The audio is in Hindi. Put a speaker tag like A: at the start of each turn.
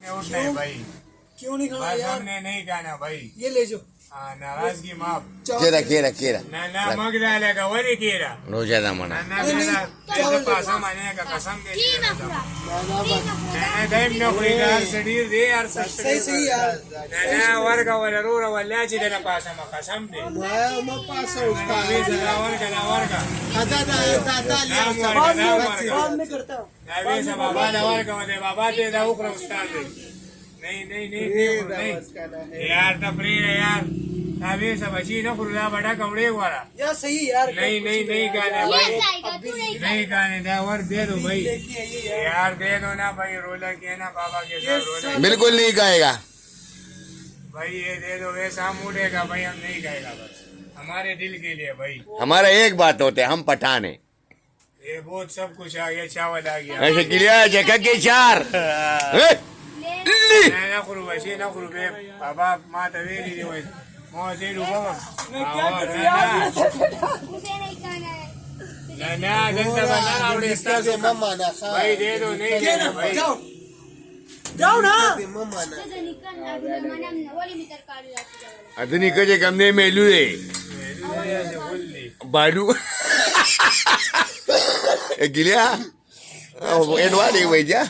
A: એવું જ નહીં ભાઈ,
B: क्यों नहीं खाना
A: बस
B: यार?
A: हमने नहीं खाना भाई।
B: ये ले जाओ।
A: हाँ, नाराजगी माफ।
C: કેરા કેરા કેરા
A: ना ना मग डालेगा वरी केरा।
C: રોજાના
A: ना
C: મણા
A: ना
B: नहीं,
A: ना
B: नहीं,
A: ऐसे
B: चावल
A: पासा माने का कसम दे
D: की
A: दिया
D: नफरत
A: था।
B: ना
A: ना दाइम न कोई यार सडीर दे यार
B: सही सही यार।
A: ना ना वर्ग वाला रोरा वाला जी देना पासा में कसम दे।
B: मैं पास है उसका।
A: वे जरा वर्ग ना वर्ग।
B: दादा लिया
A: नाम
B: सब।
A: वर्ग नाम वर्ग।
B: बाद में करता हूँ।
A: ना वे सब बाबा ना वर्ग वाले बाबा दे दा उखरा उस्ताद दे। नहीं नहीं नहीं नहीं यार तपरी है यार। अभी सब अच्छी ना फुर्ला बड़ा कमरे वाला।
B: यार सही यार।
A: नहीं नहीं नहीं गाने
D: ये
A: भाई,
D: जाएगा तू नहीं
A: नहीं गाने दे और दे दो भाई
B: लेके आइए यार।
A: यार, दे दो ना भाई, रोलर के ना बाबा के साथ रोलर।
C: બિલકુલ નહીં ખાएगा
A: भाई ये दे दो, वैसा मुड़ेगा भाई, हम नहीं खाएगा बस हमारे दिल के लिए भाई।
C: हमारा एक बात होते हम पठान है
A: ये बहुत सब कुछ आ गया, चावल आ गया।
C: ऐसे गिरिया जगह के चार
D: ले
A: ना ना करू वैसे ना करू बे बाबा माँ तवेरी दे वैसे मोह दे दो बाबा।
D: मुझे नहीं खाना है
A: ना ना जनता बना आवड़े इसका से
B: मम्मा ना खा।
A: भाई दे दो, नहीं दे दो भाई।
B: जाओ जाओ ना।
D: मुझे
B: मम्मा ना।
D: नहीं करना अभी मैं मना वाली में तरकारी लाती जाओ
C: अदनी कजे कमने मेलू है बाडू गिलिया एडवा दे भाई जा